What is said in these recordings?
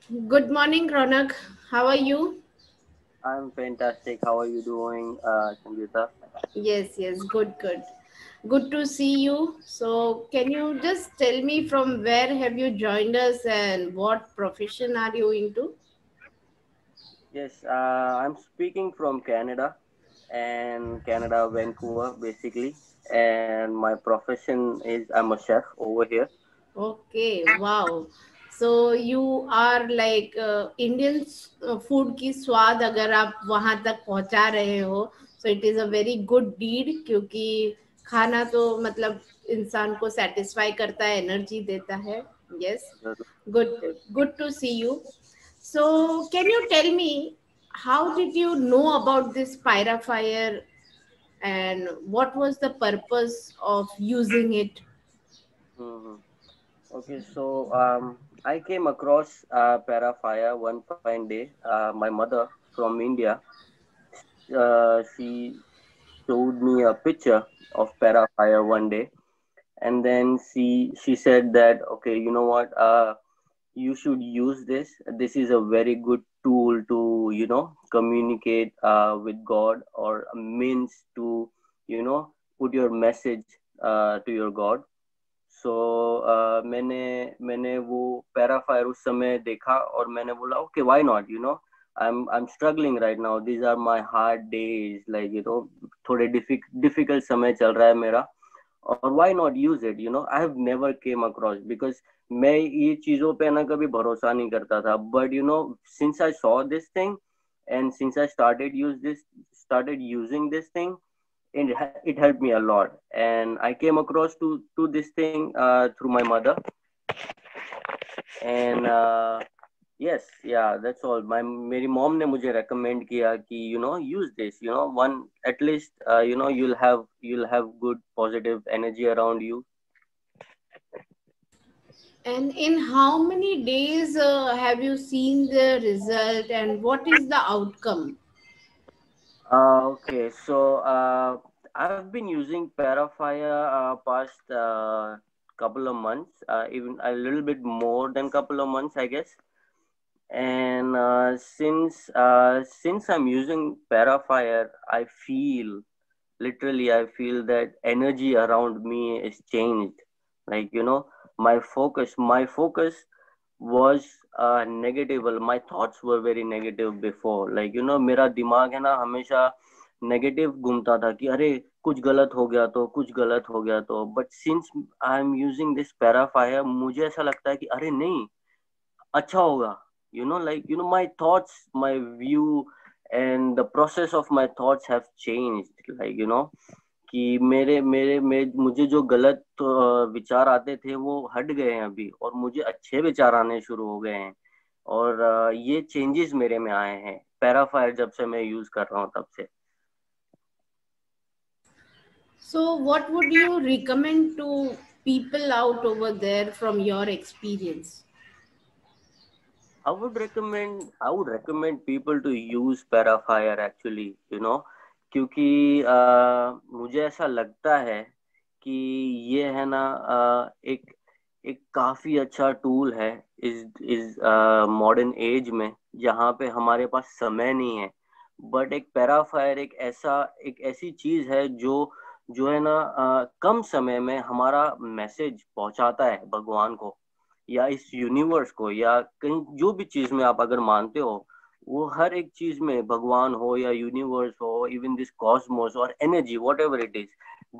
Good morning, Ronak. How are you? I'm fantastic. How are you doing, Sangeeta? Yes, good, good. Good to see you. So, can you just tell me from where have you joined us and what profession are you into? Yes, I'm speaking from Canada and Canada, Vancouver, basically. And my profession is I'm a chef over here. Okay, wow. So you are like Indian food की स्वाद अगर आप वहाँ तक पहुँचा रहे हो, so it is a very good deed क्योंकि खाना तो मतलब इंसान को satisfy करता है, energy देता है. Yes, good to see you. So can you tell me how did you know about this Pyrafire and what was the purpose of using it? Hmm. Okay, so I came across Parafire one fine day. My mother from India, she showed me a picture of Parafire one day, and then she said that, okay, you know what? You should use this is a very good tool to communicate with god or a means to put your message to your god. So मैंने वो पैराफायर उस समय देखा और मैंने बोला okay why not I'm struggling right now. These are my hard days, like थोड़े difficult समय चल रहा है मेरा, और why not use it. I have never came across because मैं ये चीजों पे ना कभी भरोसा नहीं करता था, but since I saw this thing and since I started using this thing, it helped me a lot, and I came across to this thing through my mother. And yes, yeah, that's all. My मेरी mom ने मुझे recommend किया कि use this, one at least, you'll have good positive energy around you. And in how many days have you seen the result and what is the outcome? Okay, so I've been using Parafire past couple of months, even a little bit more than couple of months, I guess. And since I'm using Parafire, I feel that energy around me is changed. Like my focus was negative. My thoughts were very negative before. Like मेरा दिमाग है ना हमेशा negative घूमता था कि अरे कुछ गलत हो गया तो, कुछ गलत हो गया तो, but since I am using this purifier मुझे ऐसा लगता है कि अरे नहीं, अच्छा होगा. My thoughts, my view, and the process of my thoughts have changed. कि मेरे मुझे जो गलत विचार आते थे वो हट गए हैं अभी, और मुझे अच्छे विचार आने शुरू हो गए हैं. और ये चेंजेस मेरे में आए हैं पैराफायर जब से मैं यूज कर रहा हूँ तब से. So, what would you recommend to people out over there from your experience? I would recommend people to use Parafire actually, क्योंकि मुझे ऐसा लगता है कि ये है ना, एक एक काफी अच्छा टूल है इस मॉडर्न एज में, जहाँ पे हमारे पास समय नहीं है. बट एक पैराफायर एक ऐसी चीज है जो है ना, कम समय में हमारा मैसेज पहुंचाता है भगवान को या इस यूनिवर्स को, या कहीं जो भी चीज में आप अगर मानते हो, वो हर एक चीज में भगवान हो या यूनिवर्स हो, इवन दिस कॉस्मोस और energy whatever it is,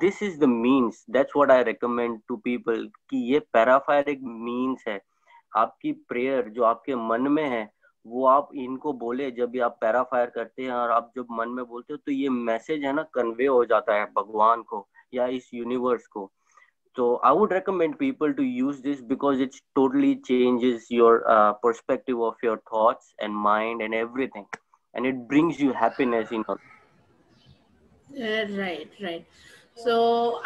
this is the means. That's what I recommend to people कि ये पैराफायर एक मीन्स है. आपकी प्रेयर जो आपके मन में है, वो आप इनको बोले. जब भी आप पैराफायर करते हैं और आप जब मन में बोलते हो, तो ये मैसेज है ना कन्वे हो जाता है भगवान को या इस यूनिवर्स को. So I would recommend people to use this because it totally changes your perspective of your thoughts and mind and everything, and it brings you happiness in your. Right, right. So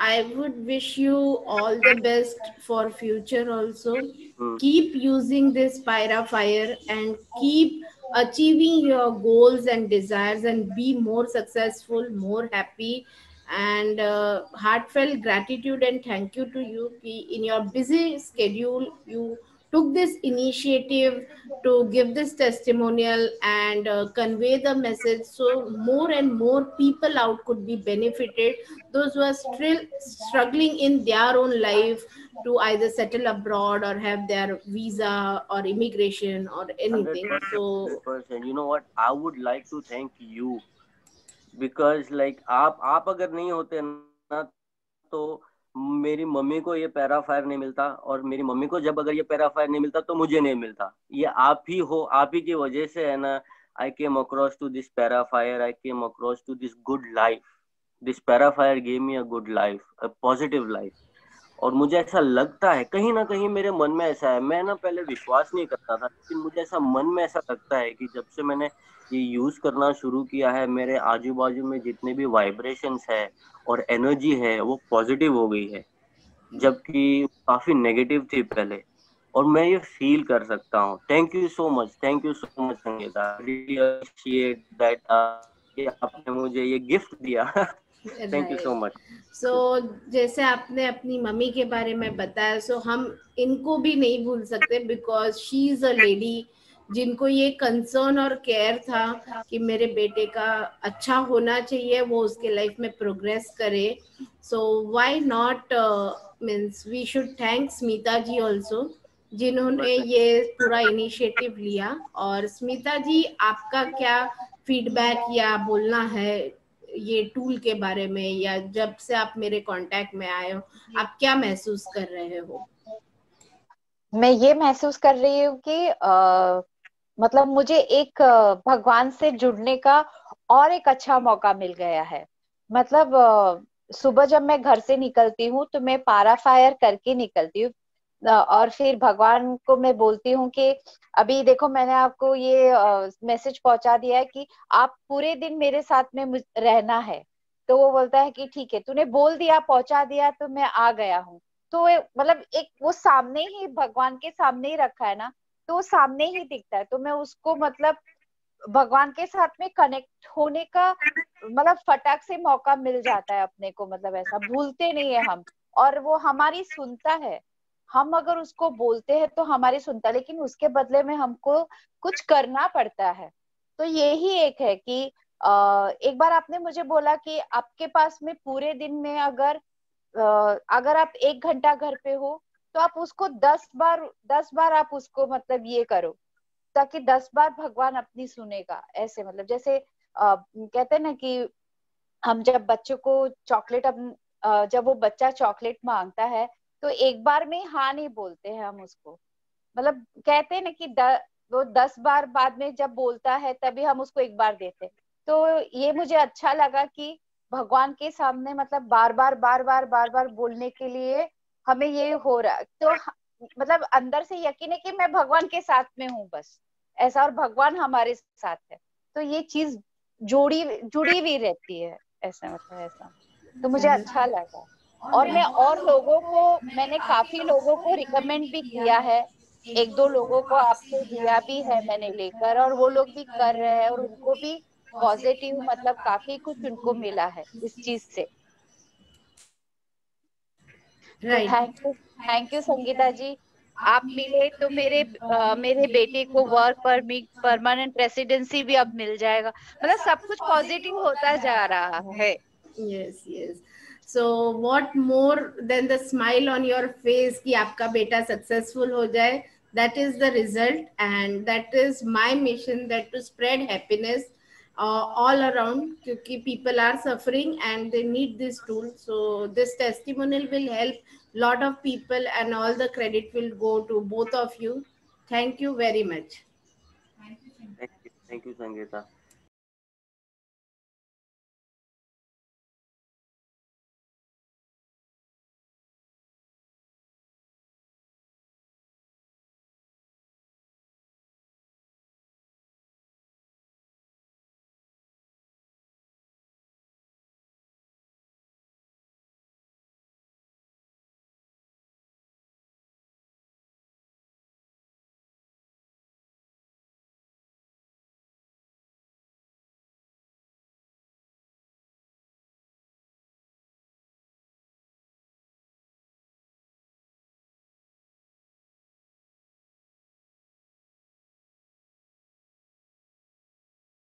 I would wish you all the best for future also. Mm, Keep using this Pyra Fire and keep achieving your goals and desires and be more successful, more happy, and heartfelt gratitude and thank you to you. In your busy schedule, you took this initiative to give this testimonial and convey the message, so more and more people out could be benefited, those who are still struggling in their own life to either settle abroad or have their visa or immigration or anything. 100%, So 100%. You know what? I would like to thank you because like आप अगर नहीं होते ना तो मेरी mummy को ये पैराफायर नहीं मिलता, और मेरी मम्मी को जब अगर ये पैराफायर नहीं मिलता तो मुझे नहीं मिलता। ये आप ही हो, आप ही की वजह से है ना। I came across to this purifier, I came across to this good life. This purifier gave me a good life, a positive life. और मुझे ऐसा लगता है कहीं ना कहीं मेरे मन में ऐसा है, मैं ना पहले विश्वास नहीं करता था, लेकिन मुझे ऐसा मन में ऐसा लगता है कि जब से मैंने ये यूज करना शुरू किया है, मेरे आजू बाजू में जितने भी वाइब्रेशंस है और एनर्जी है वो पॉजिटिव हो गई है, जबकि काफी नेगेटिव थी पहले। और मैं ये फील कर सकता हूँ। Thank you so much, thank you so much Sangeeta, really appreciate that कि आपने मुझे ये गिफ्ट दिया। Thank you so much. So जैसे आपने अपनी मम्मी के बारे में बताया, सो हम इनको भी नहीं भूल सकते, because she is a lady जिनको ये कंसर्न और केयर था कि मेरे बेटे का अच्छा होना चाहिए, वो उसके लाइफ में प्रोग्रेस करे। So why not, means we should thank Smita ji also, जिन्होंने ये पूरा इनिशिएटिव लिया। और स्मिता जी, आपका क्या फीडबैक या बोलना है ये टूल के बारे में, या जब से आप मेरे कांटेक्ट में आए हो आप क्या महसूस कर रहे हो? मैं ये महसूस कर रही हूँ कि मतलब मुझे एक भगवान से जुड़ने का और एक अच्छा मौका मिल गया है। मतलब सुबह जब मैं घर से निकलती हूँ तो मैं पाराफायर करके निकलती हूँ, और फिर भगवान को मैं बोलती हूँ कि अभी देखो मैंने आपको ये मैसेज पहुंचा दिया है कि आप पूरे दिन मेरे साथ में रहना है। तो वो बोलता है कि ठीक है, तूने बोल दिया, पहुंचा दिया, तो मैं आ गया हूँ। तो मतलब एक वो सामने ही, भगवान के सामने ही रखा है ना, तो वो सामने ही दिखता है। तो मैं उसको मतलब भगवान के साथ में कनेक्ट होने का मतलब फटाक से मौका मिल जाता है अपने को, मतलब ऐसा भूलते नहीं है हम। और वो हमारी सुनता है, हम अगर उसको बोलते हैं तो हमारी सुनता है, लेकिन उसके बदले में हमको कुछ करना पड़ता है। तो यही एक है कि एक बार आपने मुझे बोला कि आपके पास में पूरे दिन में अगर आप 1 घंटा घर पे हो तो आप उसको 10 बार आप उसको मतलब ये करो, ताकि 10 बार भगवान अपनी सुनेगा। ऐसे मतलब जैसे कहते हैं ना कि हम जब बच्चों को चॉकलेट जब वो बच्चा चॉकलेट मांगता है तो एक बार में हाँ नहीं बोलते हैं हम उसको। मतलब कहते हैं ना कि वो 10 बार बाद में जब बोलता है तभी हम उसको एक बार देते हैं। तो ये मुझे अच्छा लगा कि भगवान के सामने मतलब बार बार बार बार बार बार बोलने के लिए हमें ये हो रहा, तो मतलब अंदर से यकीन है कि मैं भगवान के साथ में हूँ बस, ऐसा, और भगवान हमारे साथ है। तो ये चीज जुड़ी हुई रहती है, ऐसा मतलब ऐसा। तो मुझे अच्छा लगा। और मैंने काफी लोगों को रिकमेंड भी किया है, 1-2 लोगों को आपको दिया भी है मैंने लेकर, और वो लोग भी कर रहे हैं और उनको भी पॉजिटिव मतलब काफी कुछ उनको मिला है इस चीज से। तो राइट। थैंक यू संगीता जी। आप मिले तो मेरे बेटे को वर्क परमिट, परमानेंट रेसिडेंसी भी अब मिल जाएगा। मतलब सब कुछ पॉजिटिव होता जा रहा है। Yes yes. So what more than the smile on your face कि आपका बेटा सक्सेसफुल हो जाए, that is the result, and that is my mission, that to spread happiness all around, क्योंकि people are suffering and they need this tool. So this testimonial will help lot of people and all the credit will go to both of you. Thank you very much. Thank you Sangeeta.